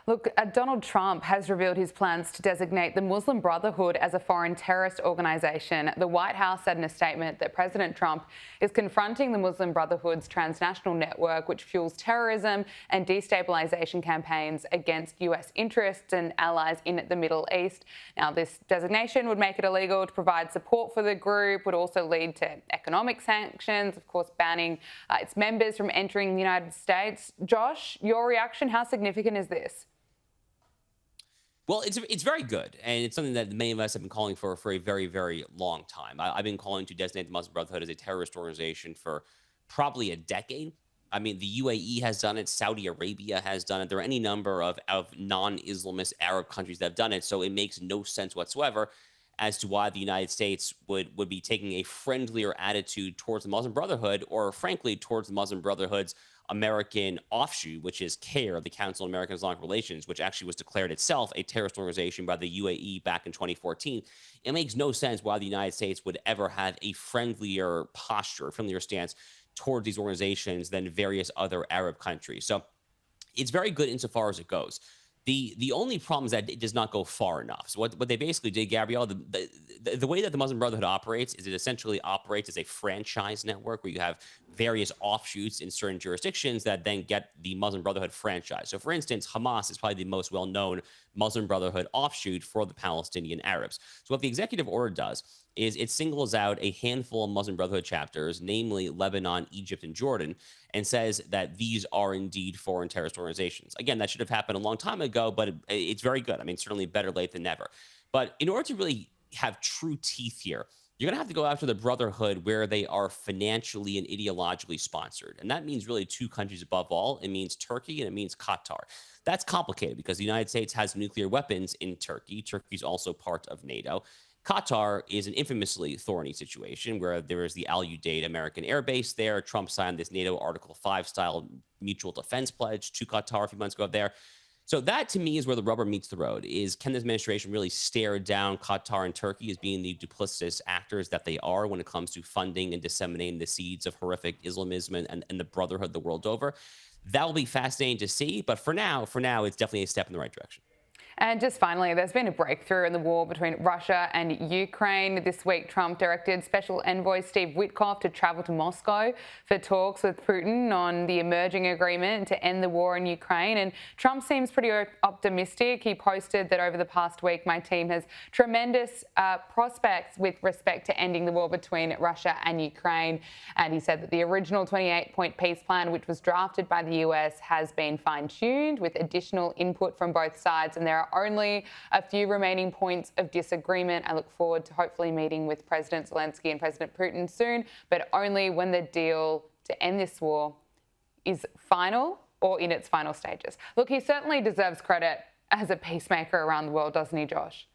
Look, Donald Trump has revealed his plans to designate the Muslim Brotherhood as a foreign terrorist organisation. The White House said in a statement that President Trump is confronting the Muslim Brotherhood's transnational network, which fuels terrorism and destabilisation campaigns against US interests and allies in the Middle East. Now, this designation would make it illegal to provide support for the group, would also lead to economic sanctions, of course, banning its members from entering the United States. Josh, your reaction, how significant is this? Well, it's very good, and it's something that many of us have been calling for a very, very long time. I've been calling to designate the Muslim Brotherhood as a terrorist organization for probably a decade. I mean, the UAE has done it, Saudi Arabia has done it. There are any number of non-Islamist Arab countries that have done it, so it makes no sense whatsoever as to why the United States would be taking a friendlier attitude towards the Muslim Brotherhood, or frankly, towards the Muslim Brotherhood's American offshoot, which is CARE, the Council on American Islamic Relations, which actually was declared itself a terrorist organization by the UAE back in 2014. It makes no sense why the United States would ever have a friendlier posture, friendlier stance towards these organizations than various other Arab countries. So it's very good insofar as it goes. The only problem is that it does not go far enough. So what they basically did, Gabriella, the way that the Muslim Brotherhood operates is it essentially operates as a franchise network where you have various offshoots in certain jurisdictions that then get the Muslim Brotherhood franchise. So for instance, Hamas is probably the most well-known Muslim Brotherhood offshoot for the Palestinian Arabs. So what the executive order does is it singles out a handful of Muslim Brotherhood chapters, namely Lebanon, Egypt, and Jordan, and says that these are indeed foreign terrorist organizations. Again, that should have happened a long time ago, but it's very good. I mean, certainly better late than never. But in order to really have true teeth here, you're going to have to go after the Brotherhood where they are financially and ideologically sponsored. And that means really two countries above all. It means Turkey and it means Qatar. That's complicated because the United States has nuclear weapons in Turkey. Turkey's also part of NATO. Qatar is an infamously thorny situation where there is the Al Udeid American Air Base there. Trump signed this NATO Article 5 style mutual defense pledge to Qatar a few months ago there. So that to me is where the rubber meets the road. Is can this administration really stare down Qatar and Turkey as being the duplicitous actors that they are when it comes to funding and disseminating the seeds of horrific Islamism and the Brotherhood the world over? That will be fascinating to see. But for now, it's definitely a step in the right direction. And just finally, there's been a breakthrough in the war between Russia and Ukraine. This week, Trump directed Special Envoy Steve Witkoff to travel to Moscow for talks with Putin on the emerging agreement to end the war in Ukraine. And Trump seems pretty optimistic. He posted that over the past week, my team has tremendous prospects with respect to ending the war between Russia and Ukraine. And he said that the original 28-point peace plan, which was drafted by the US, has been fine-tuned with additional input from both sides. And there are only a few remaining points of disagreement. I look forward to hopefully meeting with President Zelensky and President Putin soon, but only when the deal to end this war is final or in its final stages. Look, he certainly deserves credit as a peacemaker around the world, doesn't he, Josh?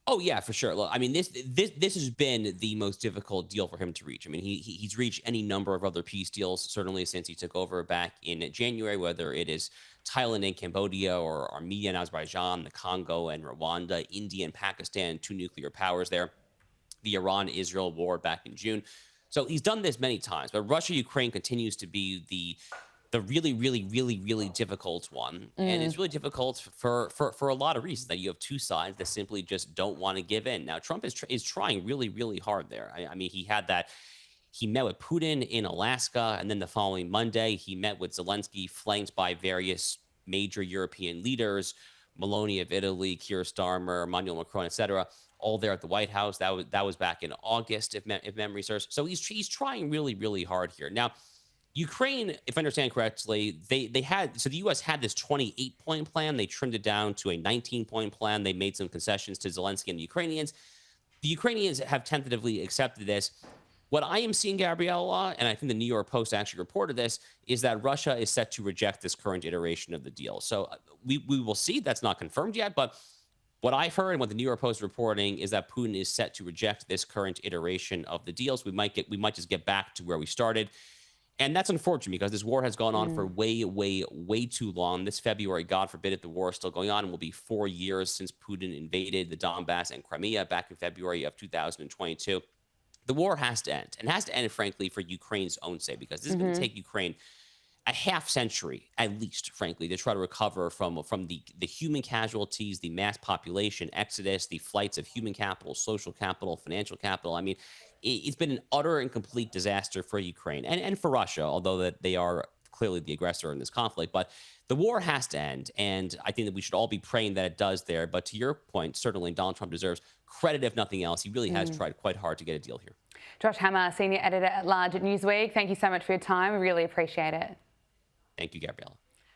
Oh yeah, for sure. Look, I mean, this has been the most difficult deal for him to reach. I mean, he's reached any number of other peace deals, certainly since he took over back in January, whether it is Thailand and Cambodia or Armenia and Azerbaijan, the Congo and Rwanda, India and Pakistan, two nuclear powers there, the Iran-Israel war back in June. So he's done this many times, but Russia-Ukraine continues to be the really difficult one. And it's really difficult for a lot of reasons, that you have two sides that simply just don't want to give in. Now, Trump is trying really hard there. I mean, he met with Putin in Alaska, and then the following Monday, he met with Zelensky, flanked by various major European leaders, Meloni of Italy, Keir Starmer, Emmanuel Macron, etc., all there at the White House. That was back in August, if memory serves. So he's trying really hard here. Now, Ukraine, if I understand correctly, the U.S. had this 28-point plan. They trimmed it down to a 19-point plan. They made some concessions to Zelensky and the Ukrainians. The Ukrainians have tentatively accepted this. What I am seeing, Gabriella, and I think the New York Post actually reported this, is that Russia is set to reject this current iteration of the deal. So we will see. That's not confirmed yet, but what I've heard and what the New York Post is reporting is that Putin is set to reject this current iteration of the deals. We might just get back to where we started. And that's unfortunate because this war has gone on for way too long. This February, God forbid, if the war is still going on, it will be 4 years since Putin invaded the Donbass and Crimea back in February of 2022. The war has to end, and has to end, frankly, for Ukraine's own sake, because this is going to take Ukraine a half century at least, frankly, to try to recover from the human casualties, the mass population exodus, the flights of human capital, social capital, financial capital. I mean, it's been an utter and complete disaster for Ukraine and for Russia, although that they are clearly the aggressor in this conflict. But the war has to end, and I think that we should all be praying that it does there. But to your point, certainly Donald Trump deserves credit, if nothing else. He really has tried quite hard to get a deal here. Josh Hammer, Senior Editor at Large at Newsweek, thank you so much for your time. We really appreciate it. Thank you, Gabriella.